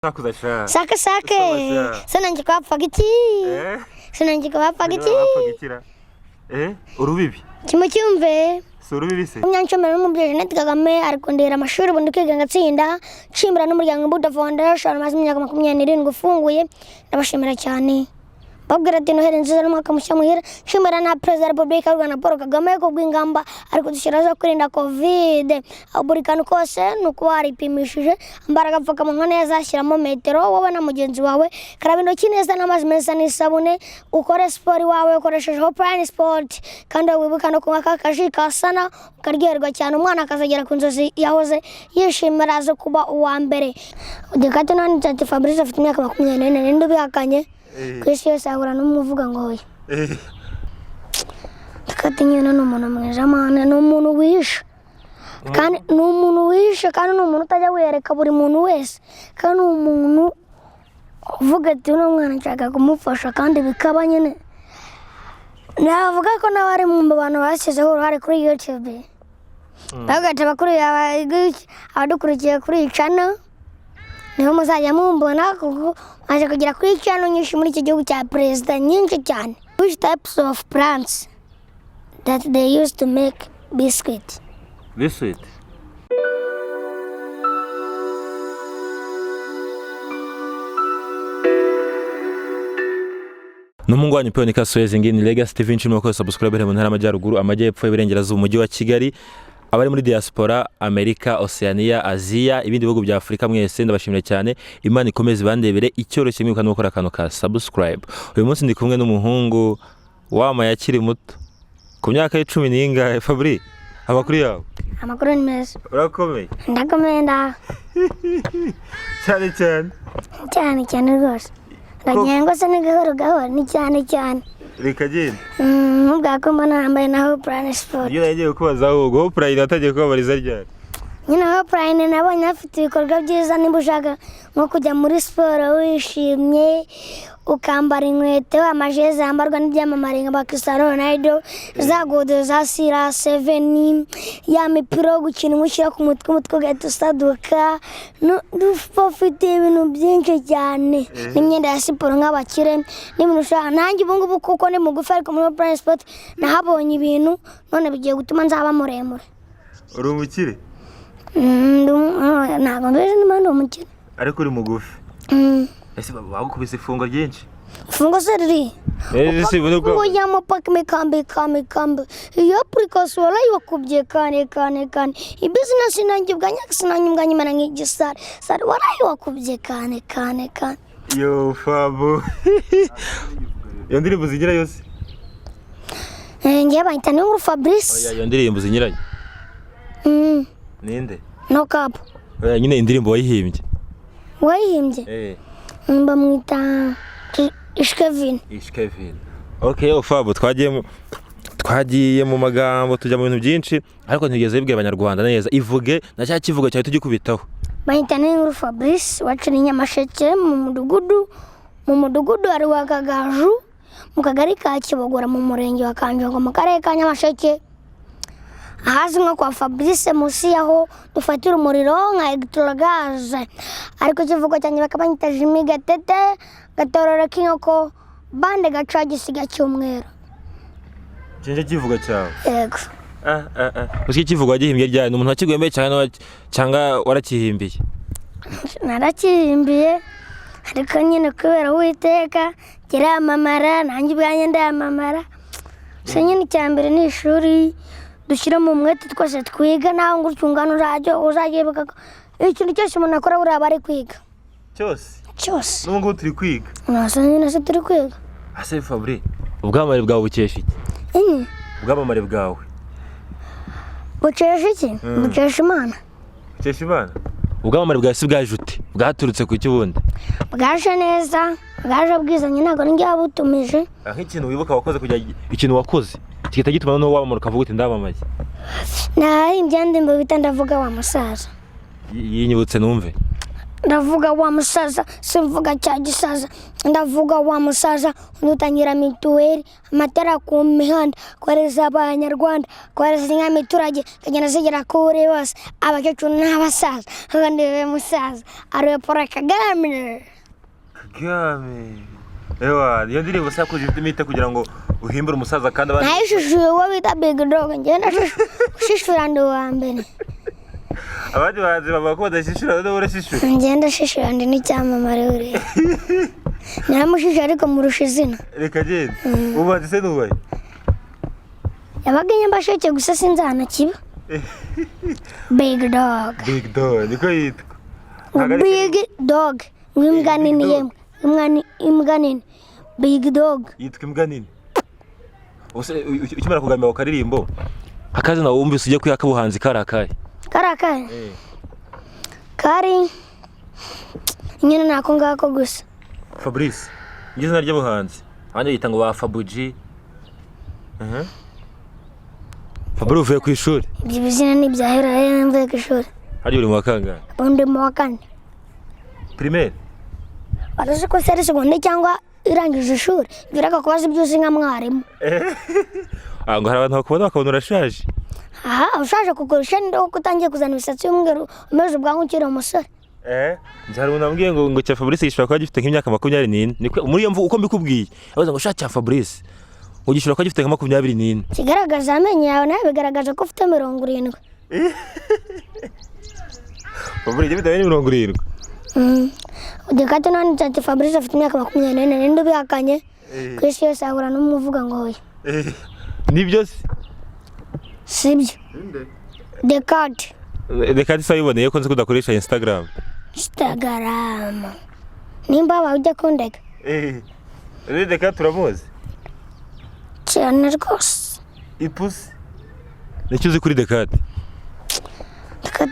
Sake sana njiko hapfaga iki sana njiko hapfaga iki urubibi kimwe cyumve urubibi se Munyanshomero n'umubyeyi Jeanette Kagame arikondera amashuri bundi kwiga ngatsinda nshimira n'umuryango Buddha Foundation maze imyaka 27 ufunguye ndabashimira cyane babwira ati Noheli nziza n'umwaka mushya muhira nshimira na President Republika y'u Rwanda Paul Kagame ko bw'ingamba ariko dushiraza kurinda covid buri kantu kose nuko waripimishije ambaraga apfuka mu neza ashyiramo metero wowe na mugenzi wawe karaba intoki neza n'amazi meza n'isabune ukore sport wawe ukoresheje Hoprine Sport kandi wibuka no kunywa kakaji kasana ukaryoherwa cyane umwana akazagera ku nzozi yahoze yishimira azo kuba uwa mbere Dekato nani Tante Fabrice afite imyaka 24 ndubihakanye kwisi yose ahura n'umuvuga ngo oya Dekato nyine n'umuntu mwiza mana n'umuntu wisha kandi n'umuntu wisha kandi n'umuntu utajya wereka buri muntu wese kandi umuntu uvuga ati uno mwana nshaka kumufasha kandi bikaba nyine navuga ko nabari mu bantu bashyizeho uruhare kuri YouTube bagata bakuru abadukurikiye kuri channel niho muzajya mumbona kuko aje kugira kuri channel nyinshi muri iki gihugu cya president nyinshi cyane which types of plants that they used to make biscuit Numungu wanyu peoni Kasuwezi ngini Legacy TV nchini kwa subscribe mu ntara amajyaruguru amajyepfo y'Iburengerazuba umujyi wa Kigali abari muri diaspora Amerika Oceania Asia ibindi bihugu bya Afrika mwese ndabashimira cyane Imana ikomeze bandebere icyoroshye mwibuka no gukora akantu ka subscribe uyu munsi ndi kumwe n'umuhungu wama yakiri muto ku myaka y'10 n'ingahe Fabri amakuru yawe amakuru ni meza urakomeye ndakomenda cyane rwose Ragengo se n'igahoro ni cyane Rikagenda ubwako mbona nambaye na Hoprine Sport iyo yagiye kubaza ahubwo Hoprine atagiye kubabariza ryari nyine Hoprine nabonye afite ibikorwa byiza niba ushaka nko kujya muri sport wishimye ukambara inkweto amajezi yambarwa n'ibyamamare nka Cristiano Ronaldo za gode za Sira 7 ya mipira gukina umushyira ku mutwe ugahita usaduka dufite ibintu byinshi cyane n'imyenda ya siporo nk'abakire n'ibintu ushaka nanjye ubu ngubu kuko ni mugufi ariko muri Hoprine Sport nahabonye ibintu none bigiye gutuma nzaba muremure uri umukire ntabwo mbere n'imana umukire ariko uri mugufi ese bagukubise ifungo ryinshi ifungo se riri ubu yamapaka mikambi iyo application wala yokubye kane ibusiness nanjye bwanyaksinanye imana nk'igisare sari wala yokubye kane yo Fabo iyo ndirimbo zigira yose ngiye bayita ni Fabrice oya iyo ndirimbo zinyiranye ninde no cap oya nyine indirimbo wayihimbye mba mwita Ishkevin okay Fabo twagiye mu magambo tujya mu bintu byinshi ariko ntigeze bibwira abanyarwanda neza ivuge na cya kivugo cyawe tugikubitaho bayita ni Fabrice wacira Nyamasheke mu mudugudu ari wa Kagaju mu kagari ka Kibogora mu murenge wa Kanjongo mu karere ka Nyamasheke ahazi nko kwa Fabrice musi yaho dufatira umuriro nka electrogaz ariko kivugo cyane bakabanyita Jimmy Gatete gatorora kinyoko bande gacagisiga cyumwero Jeje kivugo cyawe yego uski kivugo wagihimbye ryari n'umuntu wakigwembe cyangwa warakihimbiye narakihimbiye ariko nyine kubera Uwiteka kiramamara nanjye bwanye ndamamara se nyine cyambere ni ishuri dushyira mu mwete twese twiga naho ngo cyungano uzagiye baka ikintu cyose umuntu akora buri abari kwiga cyose n'ubwo turi kwiga nyine se turi kwiga ase Fabri ubwamare bwawe bukesha iki ubwamare bwawe bukesha iki bukesha Imana ubwamare bwawe si bwaje ute bwaturutse ku kibundi bwaje neza bwaje bwizanye ntago ninjye wabutumije nk'ikintu wibuka wakoze kugira ikintu wakoze kigita gituma no wabamara ukavuga uti ndabamaye nahimbye ndimbo bita ndavuga wa musaza yinyibutse numve ndavuga wa musaza simvuga cya gisaza ndavuga wa musaza unutangira mituweli amatara ku mihanda kohereza abanyarwanda kohereza inyamiturage kagenda zigera kuri bose abakecuru n'abasaza kandi we musaza ariwe Paul Kagame. Ewa iyo ndirimbo sakuje imite kugira ngo uhimbure umusaza kandi abandi nayishushuye uwo bita Big Dog ngenda shishura ndi wa mbere abandi bazi bavuga ko badashishura none urashishura ngenda shishura ndi n'icyamamare uri namushishura ariko murusha izina reka genda ubanze se nubaye yabaga nyambasheke gusa sinzana kiba Big Dog niko yitwa Big Dog imbwa nini yemwe imbwa nini Big Dog yitwa imbwa nini ukimara kugamira ku karirimbo akazi nawe wumvise ujye kwiyaka ubuhanzi karakaye kari nyine nako ngako gusa Fabrice ngizina ry'abuhanzi abandi yita ngo ba Fabuji Fabrice uvuye ku ishuri ibyo bizina ni byahera mvuye ku ishuri hari uri mu wakanga undi mu wakane primaire baraje ko seri seconde cyangwa irangije ishuri biraga kubaza byose nka mwarimu ngo hari abantu bakubona bakabona urashaje ushaje kukurusha ndo kutangiye kuzana imisatsi y'umweru umeze ubwanwa ukiri umusore njye hari umuntu ambwiye ngo cya Fabrice gishobora kuba gifite nk'imyaka 24 muri iyo mvugo uko mbikubwiye abaza ngo sha cya Fabrice ngo gishobora kuba gifite nka 24 kigaragaza amenyo yawe nawe bigaragaza ko ufite 70 Fabrice gifite 70 udekate nani cya Fabrice afite imyaka 24 ninde bihakanye kwisi yose ahura n'umuvuga ngo hoya nibyo sibyo Dekate sayiboneye ko nzi kudakoresha Instagram nimba wajya kundeka Dekate turamuzi cyane rwose ipusi nicyo uzi kuri Dekate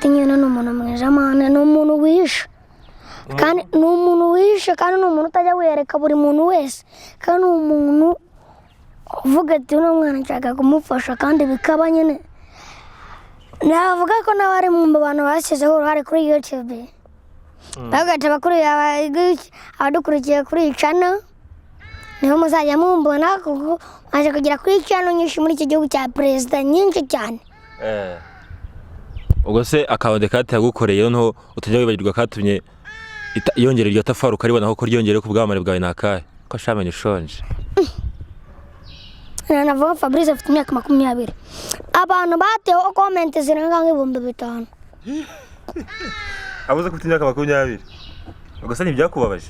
nyine ni umuntu mwiza mwana ni umuntu wishe kandi ni umuntu wishe kandi ni umuntu utajya wereka buri muntu wese kandi ni umuntu uvuga ati uno mwana nshaka kumufasha kandi bikaba nyine navuga ko nawe ari mu bantu bashyizeho uruhare kuri YouTube bagahita abadukurikiye kuri iyi channel niho muzajya mumbona kuko maze kugera kuri channel nyinshi muri iki gihugu cya perezida nyinshi cyane ubwo se akaba Dekate yagukoreye noneho utajya wibagirwa katumye yongera iryo tafaru karibona ko ryongere ku bwamare bwawe nakaye ko shamenye ushonje navuga Fabrice afite imyaka 20 abantu bateho comment zirenga nk'ibihumbi 5 abuze kufite imyaka 20 ubwo ntibyakubabaje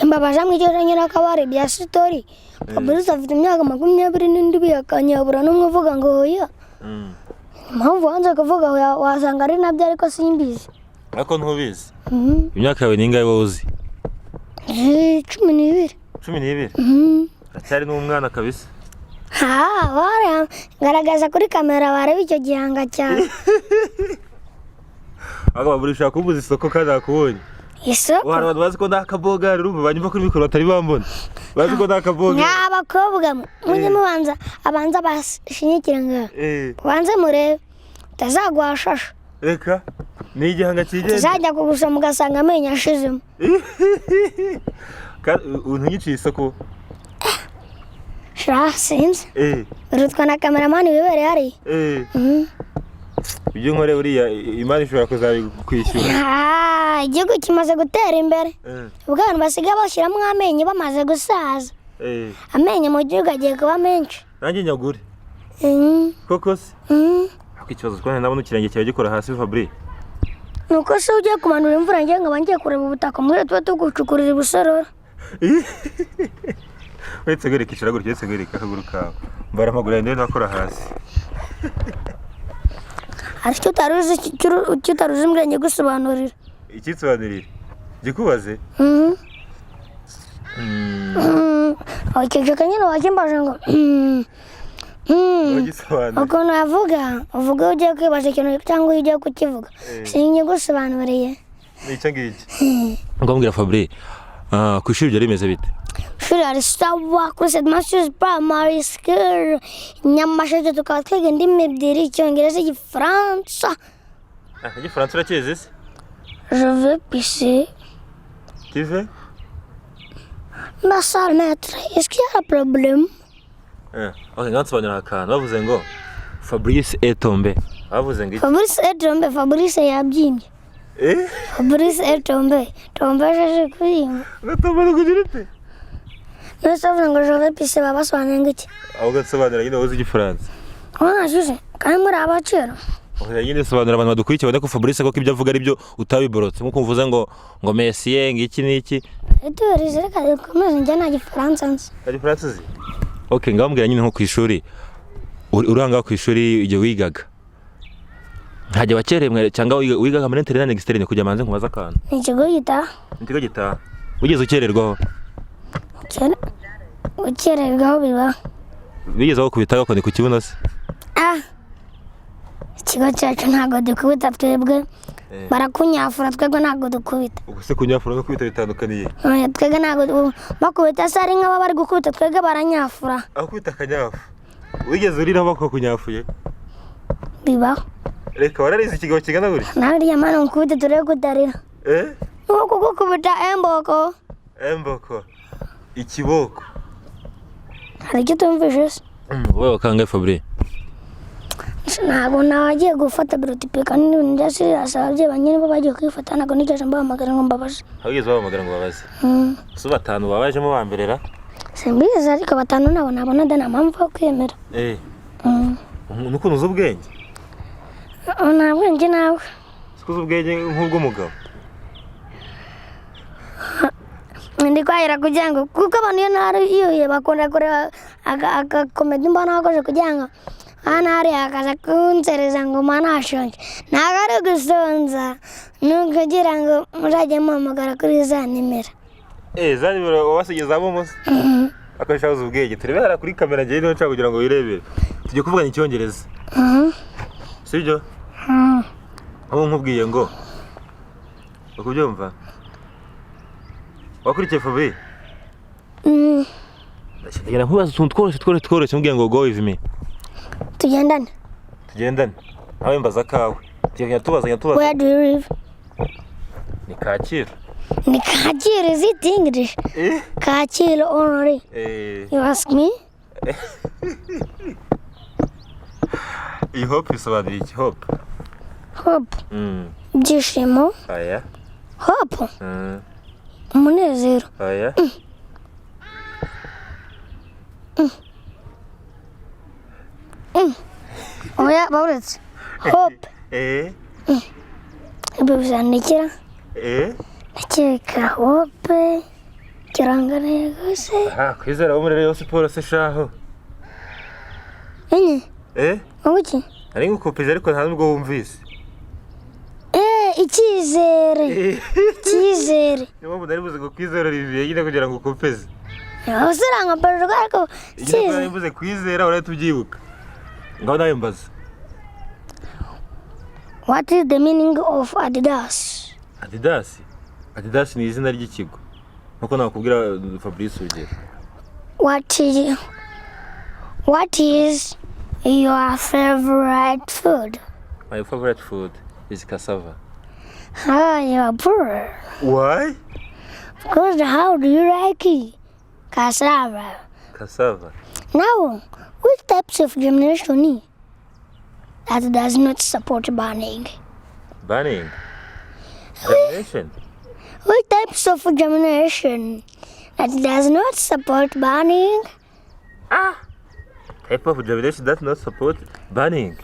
imbabaje mwigeze nyira kabare bya story Fabrice afite imyaka 20 n'indi biyakanyabura n'umwe uvuga ngo hoya mpamvu wanze kuvuga wasanga ari nabyo ariko simbizi ariko ntubizi imyaka yawe ningaye wowe uzi 12 aracyari n'umwana kabisa wara garagaza kuri kamera bareba icyo gihanga cyane baburisha kubuza isoko kandi akubonye isoko abantu bazi ko ndakaboga rumva banyuma kuri mikoro batari bambona bazi ko ndakaboga n'abakobwa mujye mubanza abanza bashinyikira ngaho banze murebe utazagwashasha reka ni igihanga kigenda tuzajya kugusha mugasanga amenyo ashizemo untugiciye isoko sinzi urutwa na kameramani wibereye hariya ibyo nkore uriya imana ishobora kuzabikwishyura igihugu kimaze gutera imbere ubwo abantu basigaye bashyiramo amenyo bamaze gusaza amenyo mu gihugu agiye kuba menshi nanjye nyagure koko se ako ikibazo twone ndabona ikirenge cyawe gikora hasi Fabrice nuko se ugiye kumanura imvura ngiye ngo bangiye kureba ubutaka muri tuba tugucukurira ubusororo wetse gere kishira gutyo wetse gere kakaguru kawe mbara amaguru ndende nakora hasi ariko utaruzi mbwenge gusobanurira ikitsobanurira gikubaze okeje kanyine wakimbaje ngo ukuntu uvuga ugiye kwibaza ikintu cyangwa ugiye kukivuga sinjye gusobanuriye nicyo ngiki ngombwira Fabrice ku ishuri byari bimeze bite ishuri ari sawa kuri St. Matthew's Primary School Nyamasheke tukaba twiga indimi ebyiri icyongereza igifaransa igifaransa urakizi se Je vais pisser. Tu veux? Ma sale maître, est-ce qu'il y a un problème? Ok, ngaho nsobanurira akantu bavuze ngo Fabrice est tombé. Bavuze ngo iki? Fabrice est tombé, Fabrice yabyimbye. Fabrice est tombé. Tombé aje kuririmba. Gatomba kugira ute? Nose avuga ngo je vais pisser baba basobanura ngo iki? Aho gasobanura nyine uzi igifaransa. Wanashushe, kandi muri abaciro. Oya nyine sobanura abantu badukurikiye bada ko Fabrice ko ibyo avuga ari byo utabiborotse nko kumvuza ngo Messi ngiki niki. Eturize reka dukomeze njya nta gifaransa nzi. Igifaransa uzi? Okay, ngambwira nyine nko ku ishuri. Uranga ku ishuri igihe wigaga. Hajya wakeremwe cyangwa wigaga muri interne externe kujya manze nkubaza akantu. Ni ikigo gitaha. Ikigo gitaha. Ugeze ukererwaho. Ukererwaho biba. Bigeze aho kubitaga ko ni ku kibuno se. Ikigo cyacu ntabwo dukubita twebwe. Barakunyafura twebwe ntabwo dukubita. Ubuse kunyafura no kubita bitandukaniye. Twebwe ntabwo bakubita se ari nk'aba bari gukubita twebwe baranyafura. Aho kubita akanyafu. Wigeze urira bako kunyafuye? Bibaho. Reka wararize ikigo kigana guri. Nariya mana nkubita turebe kutarira. Nuko gukubita emboko. Emboko. Ikiboko. Hari icyo tumvise se? Wowe wakangaye Fabrice. Ntabwo nagiye gufata birotipe kandi n'ibintu byasirasa ababyeyi banyine bo bagiye kwifata ntabwo nigeze mbahamagara ngo mbabaze. Hageze bahamagara ngo babaze. So batanu babajemo bamberera. Simbizi ariko batanu nabo nabona nta mpamvu yo kwemera. Nuko nuzo ubwenge. Ntabwo njye nawe. Sikuzo ubwenge nk'ubw'umugabo. Ndi kwahera kugira ngo kuko abantu iyo ntari iyo bakunda kureba agakomedi mbona bakoze kugira ngo hano hari akaza kunsereza ngo mana ashonje ntabwo ari gusonza ni ukugira ngo muzajye muhamagara kuri za nimero. Za nimero wabasigezamo musa? Akoresha uzi ubwenge turebera kuri kamera njyewe niho nshaka kugira ngo wirebere. Tujye kuvugana icyongereza. Sibyo? Aho nkubwiye ngo bakubyumva? Wakurikiye Fabrice? Ndashaka nkubaza utuntu tworoshye mbwiye ngo go with me. Tugendane. Nawe mbaza kawe. Tubaza. Where do you live? Ni Kacyiru. Ni Kacyiru, is it English? Kacyiru only. You ask me? I hope bisobanura iki? Hope. Ibyishimo. Aya. Hope. Umunezero. Aya. Oya bauretse. Hope. Ibyo bizandikira. Ndakeka hope. Kirangantego se. Kwizera wo muri Rayon Sports se shaho. Nguki? Ari ngukopeje ariko nta nubwo wumvise. Icyizere. Niyo mpamvu naribuze ngo kwizera Olivier nyine kugira ngo ukopeze. Usiranga pererwa ariko Igihe naribuze kwizera urahita ubyibuka. Ngaho nawe mbaza. What is the meaning of Adidas? Adidas ni izina ry'ikigo. Nkuko nakubwira Fabrice urugero. What is your favorite food? My favorite food is cassava. You're poor. Why? Because how do you like it? Cassava. Now, which types of germination that does not support burning? Germination? Which types of germination that does not support burning? Type of germination that does not support burning?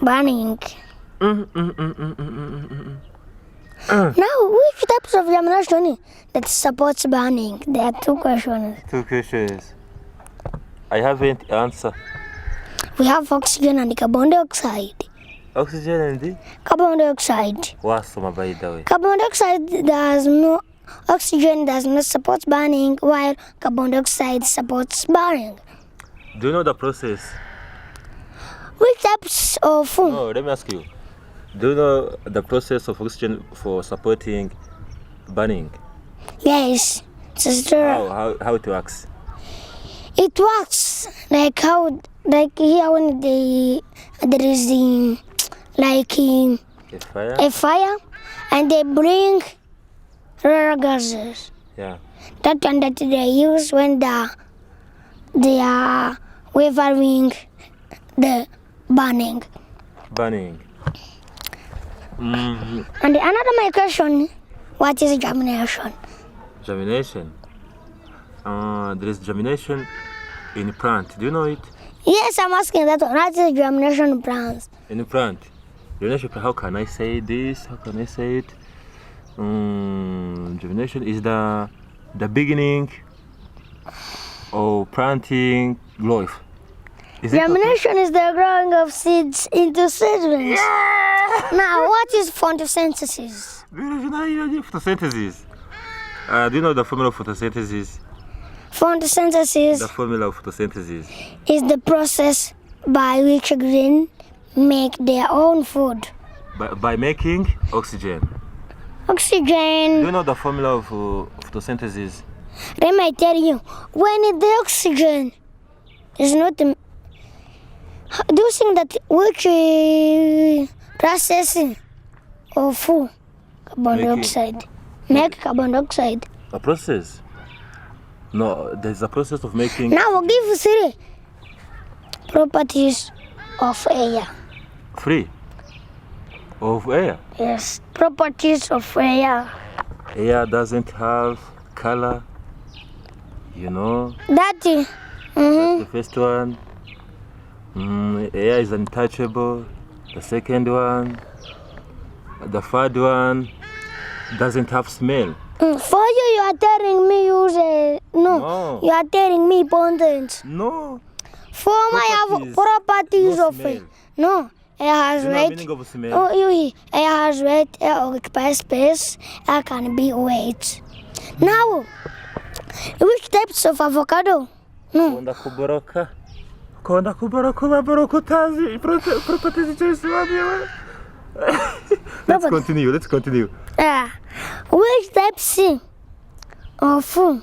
Now, which types of germination that supports burning? There are two questions. I haven't answered. We have oxygen and carbon dioxide. Oxygen and carbon dioxide. Wasoma by the way. Carbon dioxide oxygen does not support burning, while carbon dioxide supports burning. Do you know the process? Which types of food? No, let me ask you. Do you know the process of oxygen for supporting burning? Yes. How it works? It works like here when there is a fire and they bring rare gases. Yeah. That one that they use when they are wavering the burning. Burning. Mm, And another my question, what is germination? germination. There is germination in plant. Do you know it? Yes, I'm asking that one. What is germination plants? In plant. Germination. How can I say this? How can I say it? Germination is the beginning of planting growth. Is it okay? Germination is the growing of seeds into seedlings. Now, what is photosynthesis? Do you know photosynthesis? Do you know the formula of photosynthesis? Photosynthesis The formula of photosynthesis. is the process by which green make their own food. By making oxygen. Do Oxygen. you know the formula of photosynthesis? Let me tell you, when the oxygen is not, do you think that which processing of food, carbon Making. dioxide, make carbon dioxide? A process? No, there's a process of making. Now we'll give you three properties of air. Free of air. Yes, properties of air. Air doesn't have color. You know, That is, that's the first one. Air is untouchable. The second one. The third one doesn't have smell. for you are telling me use No. you are telling me pontents. No. For my Properties. properties No of smell. it. No, air has Do you know the weight. meaning of smell? Oh, air has weight, air occupies space, air can be weight. Now, which types of avocado? No, Konda kuboroka. Konda kuboroka baboroka utazi. Properties just Let's continue. Which types of food?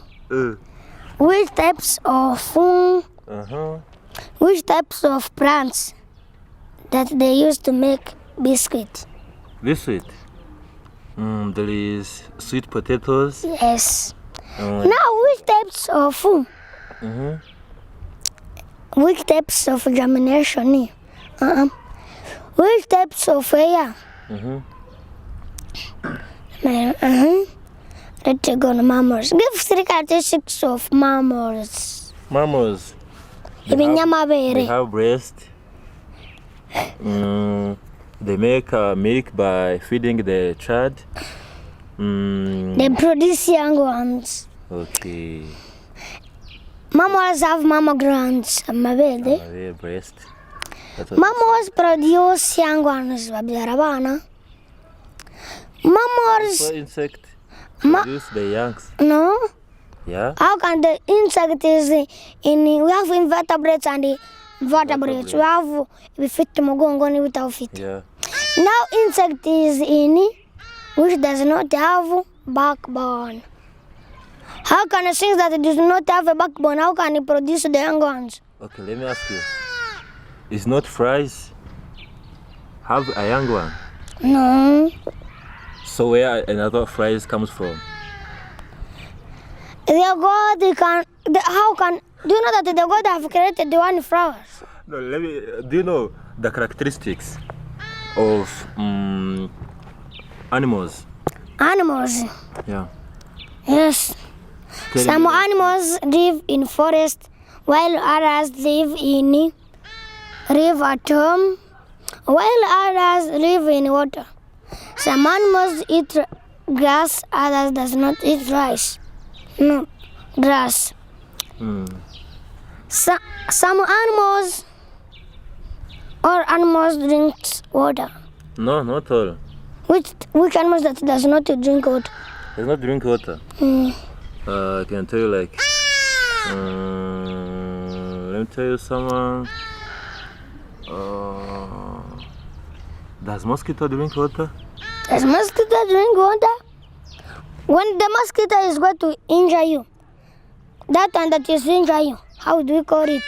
Which types of food? Which types of plants that they use to make biscuit? Biscuit. There is sweet potatoes. Yes. Now, which types of food? Which types of germination? Which types of air? Let's go to mammals. Give three characteristics of mammals. Mammals. They Ibinyamabere. have breast. They make milk by feeding the child. They produce young ones. Okay. Mammals have mammal glands. Amabede. Breast. That's what Mammals produce young ones. Babyara abana. Mammals. So insect produce the youngs. No. Yeah. How can the insect is we have invertebrates and the vertebrates. We have fit mugongoni without fit. Yeah. Now insect is in which does not have backbone. How can a thing that does not have a backbone, how can it produce the young ones? Okay, let me ask you. Is not flies have a young one? No. So where another flies comes from? The God how can do you know that the God have created the one flowers? No, let me. Do you know the characteristics of animals? Animals. Yeah. Yes. Tell Some me. animals live in forest while others live in river at home, while others live in water. Some animals eat grass, others does not eat rice. No, grass. Some animals drink water. No, not all. Which animals that does not drink water? Does not drink water. I can tell you like. Let me tell you someone. Does mosquito drink water? Does mosquito drink water? When the mosquito is going to injure you, that one that is injure you, how do we call it?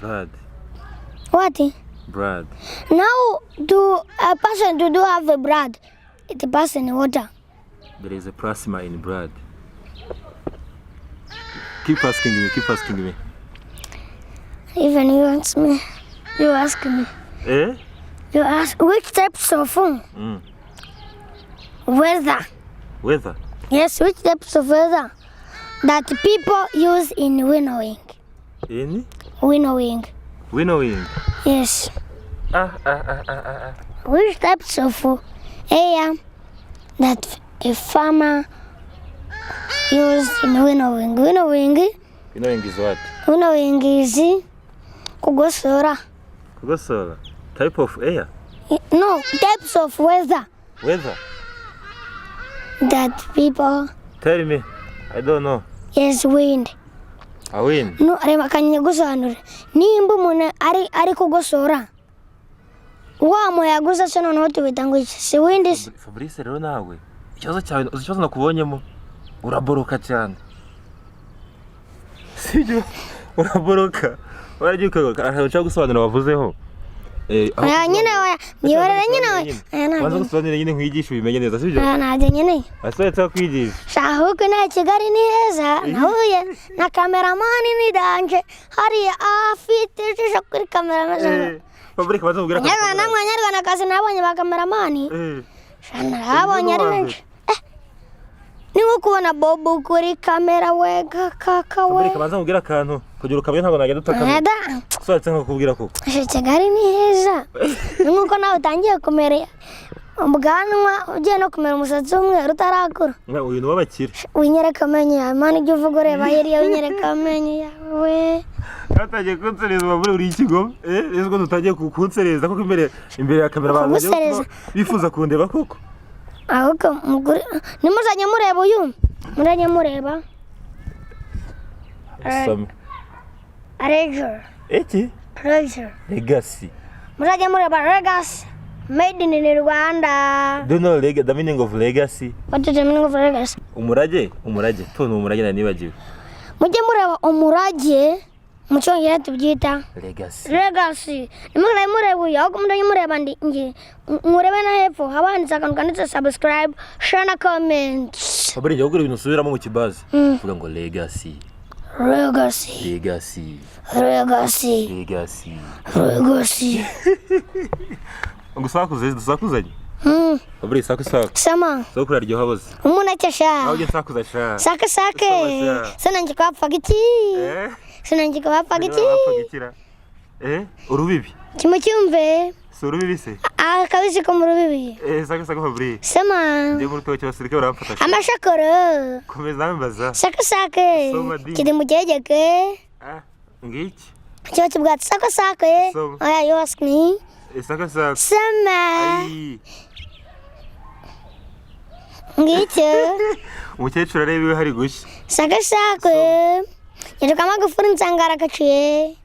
Blood. What? Blood. Now, do a person to do have a blood, it pass in water. There is a plasma in blood. Keep asking me. Even you ask me. You ask me. Eh? You ask which types of weather. Weather. Yes, which types of weather that people use in winnowing. In? Winnowing. Winnowing. Yes. Which types of air that a farmer use in winnowing. Winnowing Winnowing is what? Winnowing is kugosora. Kugosora. Type of air? No, types of weather Weather? that people Tell me. I don't know. yes wind. A wind? No, arema kanya gusobanura nimba umuntu ari kugosora wa moya gusa se noneho tubita ngo iki si wind se. Fabrice rero nawe ikibazo cyawe uzi ikibazo nakubonyemo uraboroka cyane sibyo uraboroka waragiye ushaka gusobanura wavuzeho nyine niyorera nyine wanza gusobanura nyine nkwigisha ubimenye neza sibyo ntabyo nyine asohotse kwigisha shahuku na Kigali ni heza nahuye na kameramani ni danje hariya afite ijisho kuri kamera ameze Fabrice baza kubwira ko Nyarwanda kazi nabonye ba kameramani nabonye ari benshi ni nko kubona Bobo kuri kamera we kaka we Fabrice baza kubwira akantu kugira ukamenya ntabwo najya dutakamo sohotse nko kubwira ko Kigali ni heza ni nkuko nawe utangiye kumera ubwanwa ugiye no kumera umusatsi w'umweru utarakura uyu ni w'abakire winyereka amenyo yawe mana ujye uvuga ureba hiriya winyereka amenyo yawe Natagiye kunsereza muri uri ikigo ezo tutagiye kunsereza kuko imbere ya kamera abantu bifuza kundeba koko ahubwo nimuzanye mureba uyu muranye mureba Treasure iki Treasure Legacy muzanye mureba Legacy made in Rwanda. Do you know the meaning of legacy? What is the meaning of legacy? Umurage tunu umurage na nibagiwe mujye mureba umurage mu cyongereza tubyita legacy nimugire mureba uyu ahubwo mujye mureba ngi murebe na hepfo haba handitse akantu kanditse subscribe share na comment. Fabri njye gukora ibintu usubiramo mu kibazi uvuga ngo legacy Ngusakuzanye Fabri saku sama sokura ryo haboze umunake sha aho nsakuza sha sake sana njye kwapfa giti sana njye kwapfa giti urubibi kimucyumve so urubibi se kabisi ko mu rubibi sake Fabri sama ndi mu rutoki basirike baramfata amashakoro komeza ambaza sake kidi mugegeke ngiki cyo kibwatsi sake aya you ask me sake sama ngiki umukecuru arebewe hari gushya sake yeruka magufuri nsangara kaciye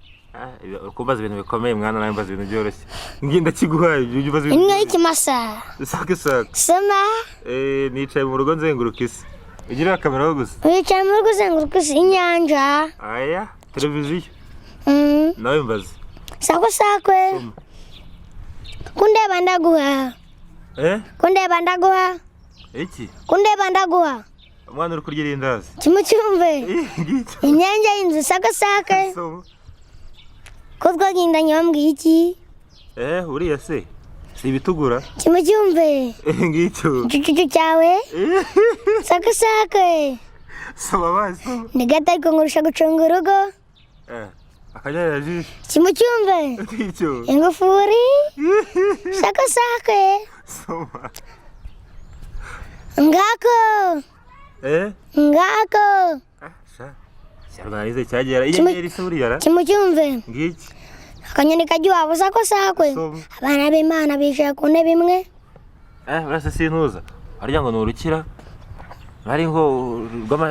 ukumbaza ibintu bikomeye mwana nawe mbaza ibintu byoroshye nginda kiguhaye ujye ubaza ibintu inka y'ikimasa sake sama nicaye mu rugo nzenguruka isi ugira kamera gusa wicaye mu rugo uzenguruka isi inyanja aya televiziyo nawe mbaza sake kundeba ndaguha iki kundeba ndaguha umwana uri kurya irindazi kimucyumve inyanja y'inzu sake ko twagendanye bambwiye iki uriya se si ibitugura kimucyumve ngicyo igicucu cyawe sake soma amazi ni gato ariko nkurusha gucunga urugo akanyarira jisho kimucyumve ngicyo ingufuri sake soma ngako cyarwanize cyagera inyenyeri se buriyara kimucyumve ngiki akanyoni kajya iwabo sake abana b'Imana bicaye ku ntebe imwe bose sintuza harya ngo ni urukira bari ngo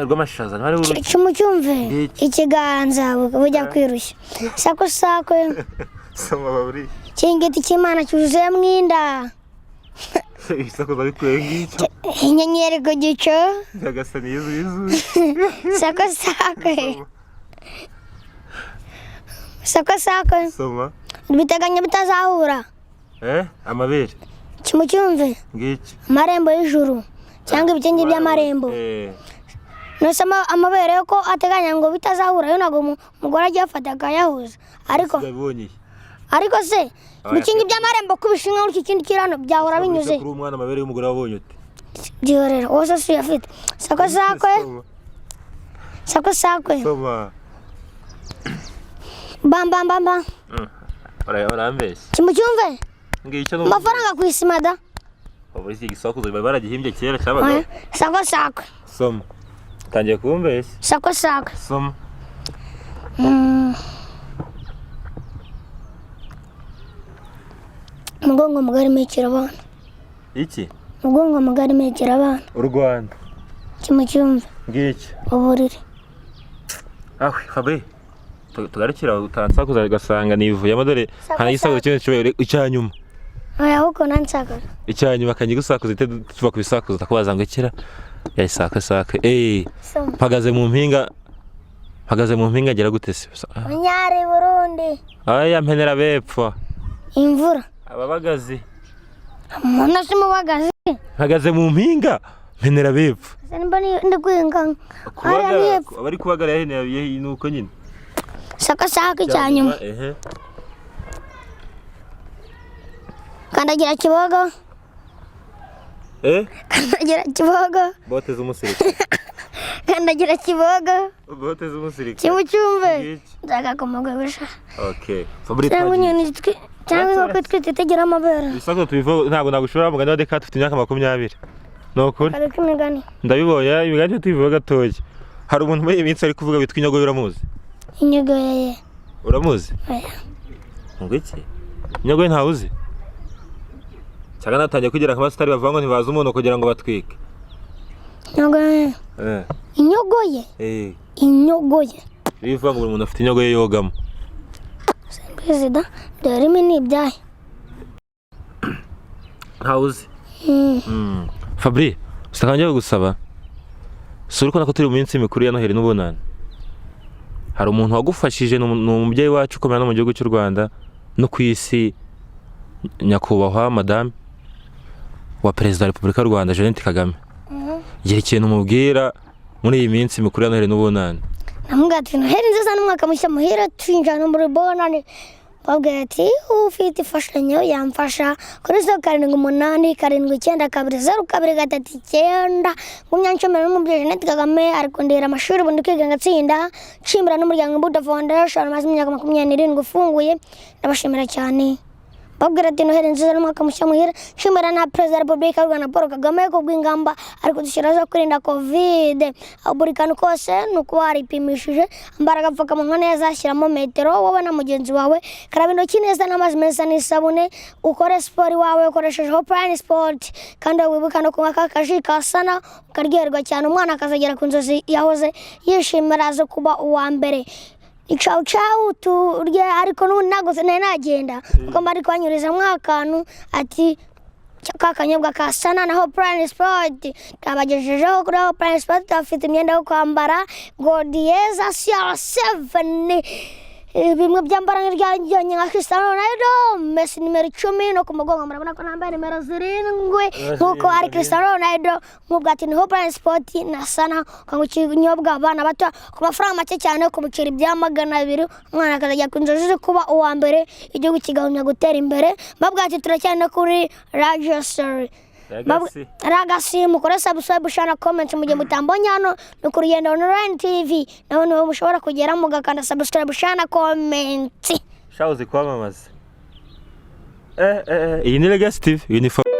rw'amashaza bari kimucyumve ikiganza bujya kwirushya sake soma baburi kingiti cy'Imana cyuzuyemo inda isako babikuye ngicyo inyenyeri ku gico nyagasani yezu sake soma biteganya bitazahura amabere kimucyumve ngiki amarembo y'ijuru cyangwa ibitenge by'amarembo nose amabere yo ko ateganya ngo bitazahura yo nago umugore agiye afata akayahuza ariko se ibitenge by'amarembo kubishinga muri iki kindi kirano byahora binyuze kuri umwana amabere y'umugore wabonye ute Diorera wose si afite sako bam urambeshye kimucyumve ngicyo amafaranga ku isima da ubu iki gisakuzo baragihimbye kera cyabaga sako soma tangiye kumbeshya sako soma mugongo mugari mekera abana iki mugongo mugari mekera abana u Rwanda kimucyumve ngiki uburiri Fabri tugarukira utansakuza gasanga nivuye amadore hana gisakuzo cyane cyo icyanyuma ahubwo nansaka icyanyuma kanyi gusakuza tuva ku bisakuzo takubaza ngo ikira yayisaka mpagaze mu mpinga agera gute se Nyari Burundi aya mpenera bepfo imvura ababagazi mwana si mubagazi mpagaze mu mpinga mpenera bepfo nimba ndi kwinga abari kubagara yaheneye nuko nyine saka icyanyuma kandagira kibogo kandagira kibogo bote z'umusirikare kandagira kibogo bote z'umusirikare kimucyumve ndaka kumugabisha Fabri cyangwa ko twitetegera amabera isako tubivo ntabwo nagushora mugani wa Decat ufite imyaka 20 nokuri ariko imigani ndabibonye imigani tubivuga gatoya hari umuntu muri iminsi ari kuvuga bitwa Inyogoye uramuzi Inyogoye uramuzi ngo iki Inyogoye ntawuzi cyangwa natangiye kugira nk'abasitari bavanga ntibaza umuntu kugira ngo batwike Inyogoye bivuga ngo buri muntu afite inyogoye yogamo perezida dore mini ibyaye ntawuzi Fabri usitakanje gusaba suri ko nako turi mu minsi mikuru ya Noheli n'ubunani hari umuntu wagufashije n'umubyeyi wacu ukomeye no mu gihugu cy'u Rwanda no ku isi nyakubahwa madame wa perezida wa Repubulika y'u Rwanda Jeannette Kagame gira ikintu mubwira muri iyi minsi mikuru ya Noheli n'ubunani namugati Noheli nziza n'umwaka mushya muhira twinjana muri bonane babwira ati ufite ifashanyo yamfasha kuri 787 Munyanshomero n'umubyeyi Jeannette Kagame ari kundera amashuri ubundi kwiga ngatsinda nshimira n'umuryango Buddha Foundation maze imyaka 27 ufunguye ndabashimira cyane babwira ati Noheli nziza n'umwaka mushya muhira nshimira na perezida wa Repubulika y'u Rwanda Paul Kagame ko bw'ingamba ari kudushyira zo kurinda covid buri kantu kose nuko waripimishije ambaraga apfukamunwa neza ashyiramo metero wowe na mugenzi wawe karaba intoki neza n'amazi meza n'isabune ukore siporo wawe ukoresheje Hopeline Sport kandi wibuka no kunywa kakaji kasana ukaryoherwa cyane umwana akazagera ku nzozi yahoze yishimira zo kuba uwa mbere Ciao turye ariko nagose nagenda uko mari kwanyuriza mwakanu ati kakanyobwa kasana na Hopeline Sport kabagejejeho kuri Hopeline Sport afite imyenda yo kwambara Godieza CR7 bimwe byambara ryajyanye nka Cristiano Ronaldo Messi nimero 10 no ku mugongo murabona ko nambaye nimero 7 nkuko ari Cristiano Ronaldo mubwati ni Hopeline Sport na sana kangukinyobwa abana bato ku mafaranga make cyane ku buciri bya 200 umwana akazajya kunzoje kuba uwa mbere igihugu kigahumya gutera imbere babwati turacyane kuri Register Ragasi mukore subscribe shana comment mu gihe mutambonye hano no kuri Yenda Online TV naho niho mushobora kugera mugakanda subscribe shana comment shauze kwamamaza iyi ni Legacy TV uniform